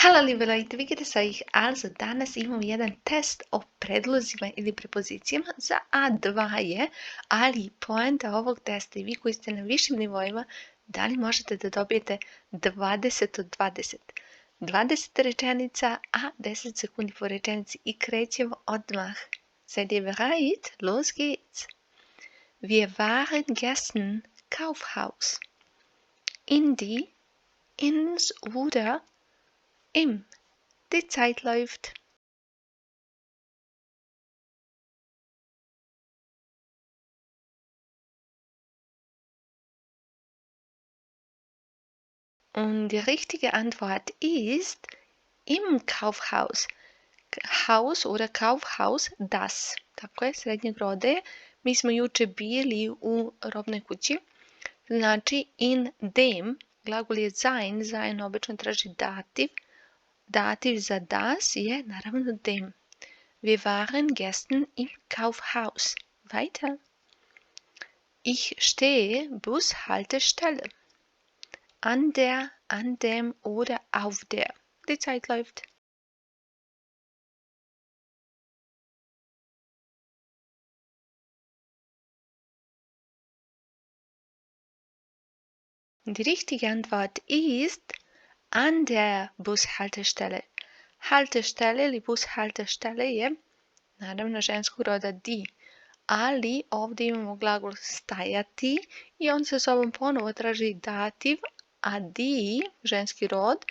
Hallo liebe Leute, wie geht es euch? Also danas imamo jedan test o predlozima ili prepozicijama za A2 je, ali poenta ovog testa i vi koji ste na višim nivoima, da li možete da dobijete 20 od 20? 20 rečenica, a 10 sekundi po rečenici i krećemo odmah. Seid ihr bereit? Los geht's! Wir waren gestern Kaufhaus. In die, ins oder im. Die Zeit läuft. Und die richtige Antwort ist im Kaufhaus. Haus oder Kaufhaus, das. Tako je, srednjeg roda je. Mi smo juče bili u robnoj kući. Znači, in dem, glagol je sein, sein obično traži dativ. Dativ za das je naravno dem. Wir waren gestern im Kaufhaus. Weiter. Ich stehe Bushaltestelle. An der, an dem oder auf der. Die Zeit läuft. Die richtige Antwort ist an der Bushaltestelle. Haltestelle ili bushaltestelle je naravno ženskog roda di, ali ovdje imamo glagol stajati i on sa sobom ponovo traži dativ, a di, ženski rod,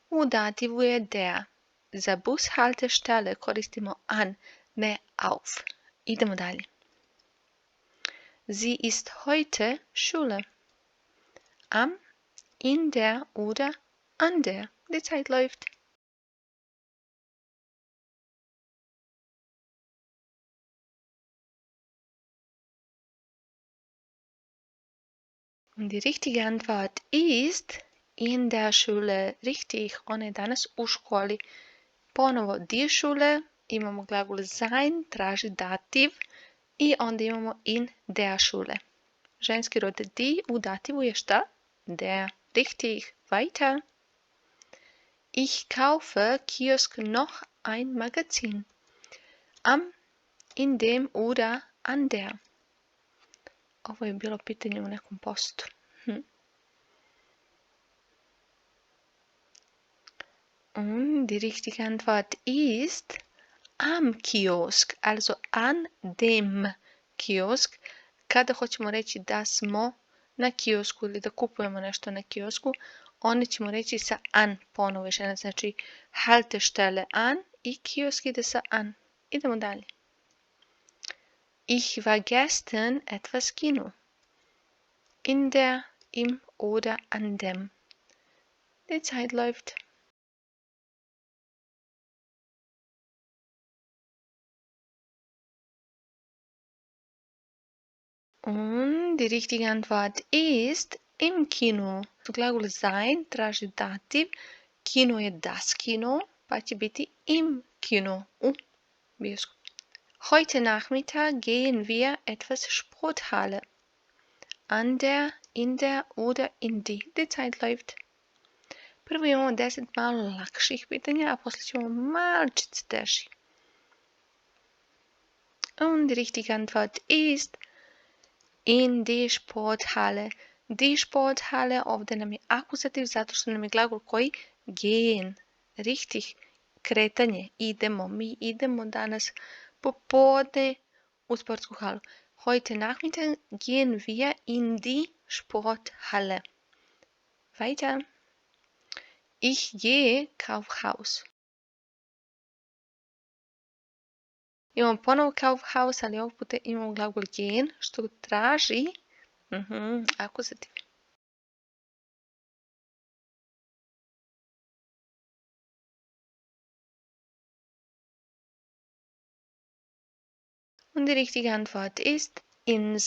u dativu je der. Za Bushaltestelle koristimo an, ne auf. Idemo dalje. Sie ist heute Schule. Am, in der oder an der. Die Zeit läuft. Und die richtige Antwort ist in der Schule. Richtig, ona je danas u školi. Ponovo die Schule, imamo glagol sein, traži dativ i onda imamo in der Schule. Ženski rod die u dativu je šta? Der. Richtig. Weiter. Ich kaufe Kiosk noch ein Magazin. Am, in dem oder an der. Ovo je bilo pitanje u nekom postu. Und die richtige Antwort ist am Kiosk, also an dem Kiosk. Kada hoćemo reći da smo na kiosku ili da kupujemo nešto na kiosku, onda ćemo reći sa an ponovo još jedan. Znači Haltestelle an i kiosk ide sa an. Idemo dalje. Ich war gestern etwas Kino. In der, im oder an dem. Die Zeit läuft. Und die richtige Antwort ist im Kino. Glagol sein traži dativ. Kino je das Kino, pa će biti im Kino, u bioskopu. Heute Nachmittag gehen wir etwas Sporthalle. An der, in der oder in die. Die Zeit läuft. Prvo imamo 10 malo lakših pitanja, a poslije ćemo malčice teži. Und die richtige Antwort ist in die Sporthalle. Die Sporthalle, ovdje nam je akuzativ zato što nam je glagol koji gehen. Richtig, kretanje, idemo. Mi idemo danas popodne u sportsku halu. Heute Nachmittag gehen wir in die Sporthalle. Weiter. Ich gehe Kaufhaus. Imamo ponovo Kaufhaus, ali ovog puta imamo glagol gehen, što traži akuzativ. Und die richtige Antwort ist in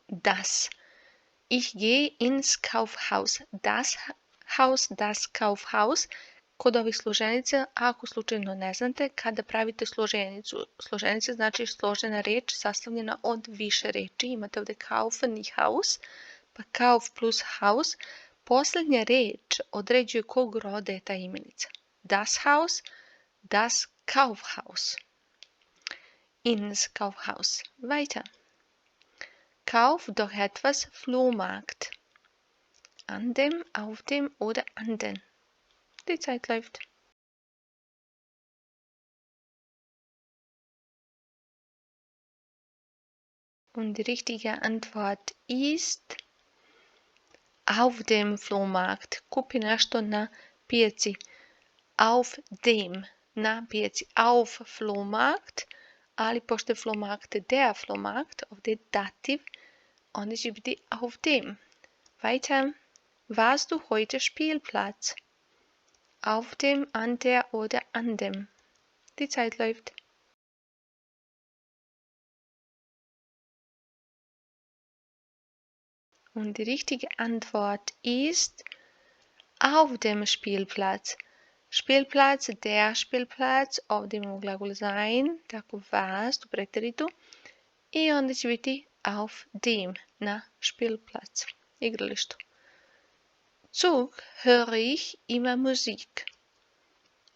das. Ich gehe ins Kaufhaus. Das Haus, das Kaufhaus. Kod ovih složenica, ako slučajno ne znate, kada pravite složenicu, složenica znači složena reč sastavljena od više reči. Imate ovdje kaufen i haus, pa kauf plus haus. Posljednja reč određuje kog roda je ta imenica. das Haus, das Kaufhaus. Ins Kaufhaus. Weiter. Kauf doch etwas Flohmarkt. An dem, auf dem oder an den. Die Zeit läuft. Und die richtige Antwort ist auf dem Flohmarkt. Kupi nešto na pijaci. Auf dem, na pijaci. Auf Flohmarkt, ali pošto je Flohmarkt der Flohmarkt, ovdje je dativ, onda će biti auf dem. Weiter. Warst du heute Spielplatz? Auf dem, an der oder an dem. Die Zeit läuft. Und die richtige Antwort ist auf dem Spielplatz. Spielplatz, der Spielplatz, ovdje mogu glagol sein, tako warst u preteritu. I onda će biti auf dem, na Spielplatz, igralištu. Zug höre ich immer Musik.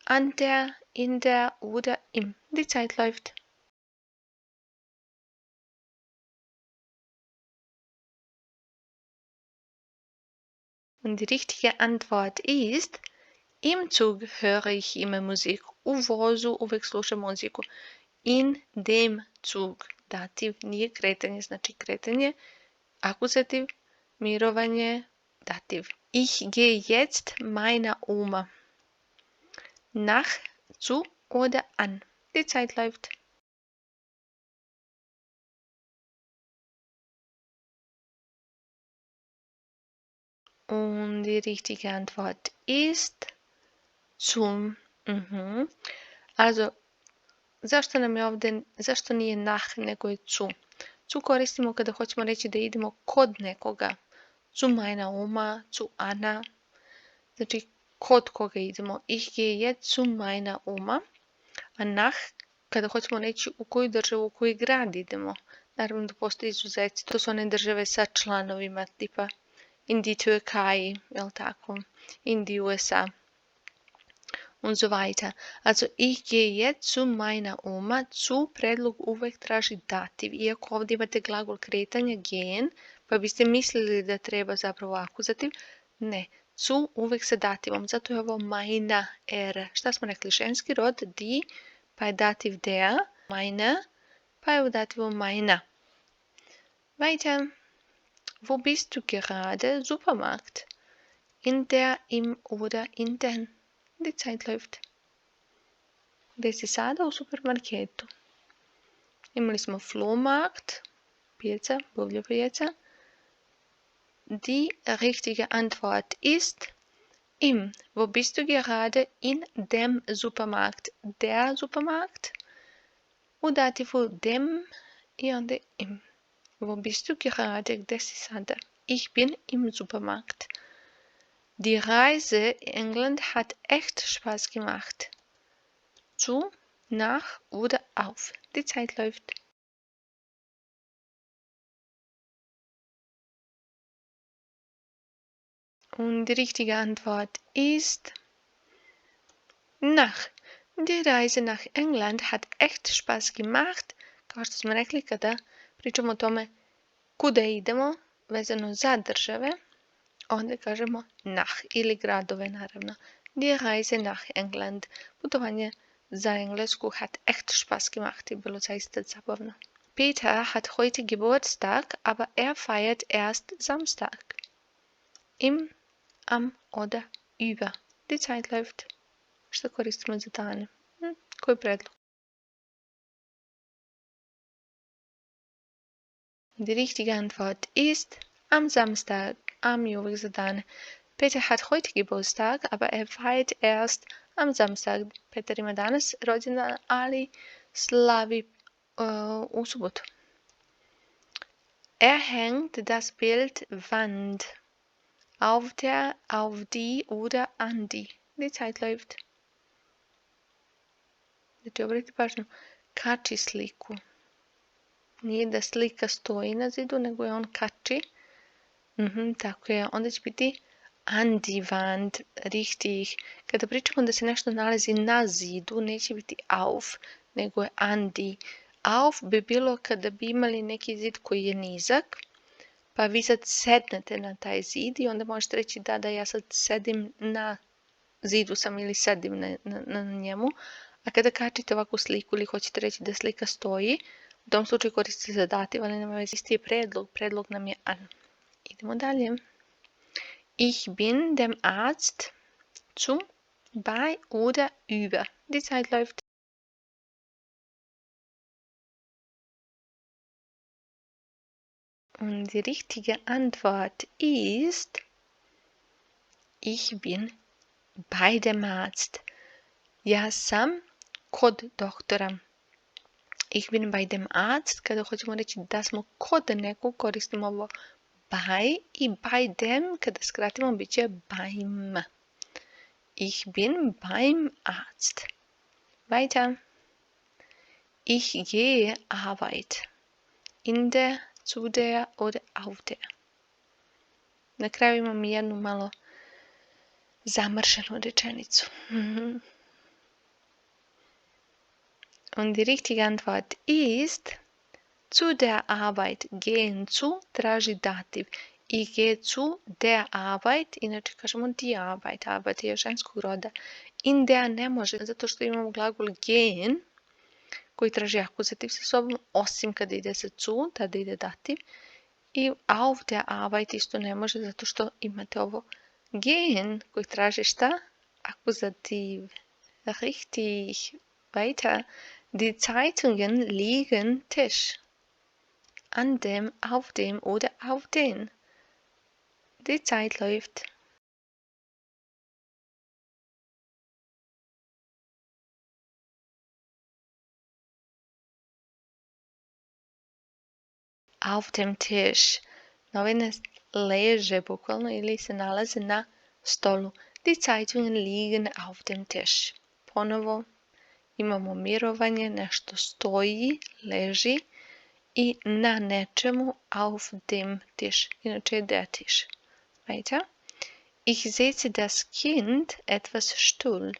An der, in der oder im. Die Zeit läuft. Und die richtige Antwort ist im Zug höre ich immer Musik. U vozu uvek slušam muziku. In dem Zug. Dativ nije kretanje, znači kretanje. Akuzativ, mirovanje, dativ. Ich gehe jetzt meiner Oma. Nach, zu oder an. Die Zeit läuft. Und die richtige Antwort ist zum. Also, zašto nije nach, nego je zu? Zu koristimo kada hoćemo reći da idemo kod nekoga. Zu meiner Oma, zu Anna. Znači, kod koga idemo. Ich gehe jetzt zu meiner Oma. A nach, kada hoćemo reći u koju državu, u koji grad idemo. Naravno da postoji izuzeci. To su one države sa članovima, tipa in die Türkei, jel tako? In die USA. Und so weiter. Also, ich gehe jetzt zu meiner Oma. Zu predlog uvek traži dativ. Iako ovdje imate glagol kretanja, gehen, pa biste mislili da treba zapravo akuzativ. Ne. Zu uvek sa dativom. Zato je ovo meine er. Šta smo rekli? Ženski rod, die, pa je dativ der, meine, pa je u dativu meiner. Weiter. Wo bist du gerade? Supermarkt. In der, im oder in den. Die Zeit läuft. Gdje si sada? U supermarketu. Imali smo Flohmarkt, pijaca, buvlja pijaca. Die richtige Antwort ist im. Wo bist du gerade? In dem Supermarkt. Der Supermarkt. U dativu dem i onda im. Wo bist du gerade? Gdje si sada? Ich bin im Supermarkt. Die Reise in England hat echt Spaß gemacht. Zu, nach oder auf. Die Zeit läuft. Und die richtige Antwort ist nach. Die Reise nach England hat echt Spaß gemacht. Kao što smo rekli kada pričamo o tome kuda idemo, vezano za države, onda kažemo nach ili gradove naravno. Die Reise nach England. Putovanje za Englesku hat echt Spaß gemacht. Je bilo zaista zabavno. Peter hat heute Geburtstag, aber er feiert erst Samstag. Im, am oder über. Die Zeit läuft. Što koristimo za dane? Koji predlog? Die richtige Antwort ist am Samstag. Am je uvijek za dane. Peter hat heute Geburtstag, aber er feiert erst am Samstag. Peter ima danas rođendan, ali slavi u subotu. Er hängt das Bild Wand. Auf der, auf die oder an die. Die Zeit läuft. Znači, obratite pažnju. Kači sliku. Nije da slika stoji na zidu, nego je on kači. Tako je. Onda će biti an die Wand, richtig. Kada pričamo da se nešto nalazi na zidu, neće biti auf, nego je an die. Auf bi bilo kada bi imali neki zid koji je nizak, pa vi sad sednete na taj zid i onda možete reći da ja sad sedim na zidu sam ili sedim na njemu. A kada kačite ovakvu sliku ili hoćete reći da slika stoji, u tom slučaju koristite se dativ, ali nema veze, isti je predlog. Predlog nam je an. Idemo dalje. Ich bin dem Arzt zum, bei oder über. Die Zeit läuft. Und die richtige Antwort ist, ich bin bei dem Arzt. Ja sam kod doktora. Ich bin bei dem Arzt. Kada hoćemo reći da smo kod nekog, koristimo ovo bei i bei dem, kada skratimo, bit će beim. Ich bin beim Arzt. Weiter. Ich gehe Arbeit. In der, zu der oder auf der. Na kraju imam jednu malo zamršenu rečenicu. Und die richtige Antwort ist, zu der Arbeit gehen zu traži dativ. Ich gehe zu der Arbeit, inače kažemo die Arbeit. Arbeit je ženskog roda. In der ne može, zato što imamo glagol gehen, koji traži akuzativ sa sobom, osim kada ide sa zu, tada ide dativ. I auf der Arbeit isto ne može, zato što imate ovo gehen, koji traži šta? Akuzativ. Richtig. Weiter. Die Zeitungen liegen Tisch. An dem, auf dem oder auf den. Die Zeit läuft. Auf dem Tisch. Novine leže bukvalno ili se nalaze na stolu. Die Zeitungen liegen auf dem Tisch. Ponovo imamo mirovanje, nešto stoji, leži i na nečemu auf dem Tisch. Inače je der Tisch. Weiter. Ich setze das Kind etwas still.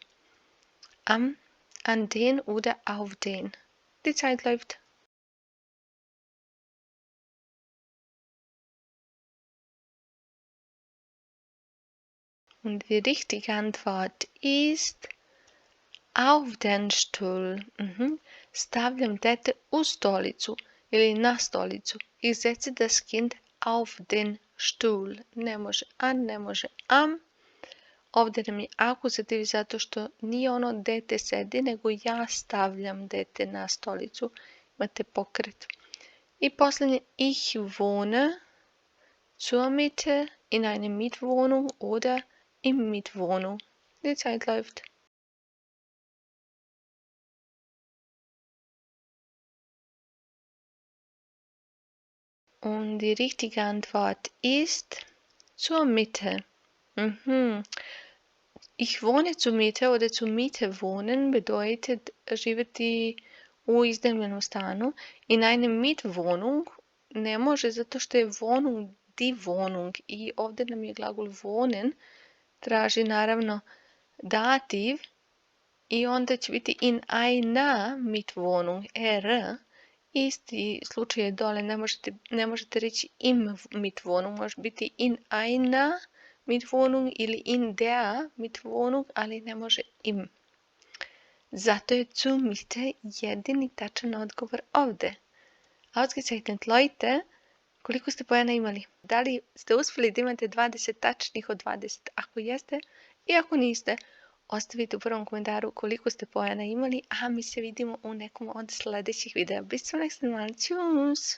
An den oder auf den. Die Zeit läuft. Und die richtige Antwort ist auf den Stuhl. Stavljam dete u stolicu ili na stolicu. Ich setze das Kind auf den Stuhl. Ne može an, ne može am. Ovdje nam je akuzativ zato što nije ono dete sedi, nego ja stavljam dete na stolicu. Imate pokret. I posljednje, ich wohne zur Mitte in einer Mietwohnung oder im Mietwohnung. Die Zeit läuft. Und die richtige Antwort ist zur Mitte. Ich wohne zur Mitte oder zur Miete wohnen bedeutet živjeti u iznajmljenom stanu. In einer Mietwohnung ne može zato što je Wohnung die Wohnung i ovdje nam je glagol wohnen, traži naravno dativ i onda će biti in einer Mietwohnung, isti slučaj je dole, ne možete reći im Mietwohnung, može biti in einer Mietwohnung ili in der Mietwohnung, ali ne može im. Zato je zu Mitte jedini tačan odgovor ovdje. Ausgezeichnet Leute, koliko ste poena imali? Da li ste uspjeli da imate 20 tačnih od 20? Ako jeste i ako niste, ostavite u prvom komentaru koliko ste poena imali, a mi se vidimo u nekom od sljedećih videa. Bis zum nächsten Mal. Tschüss!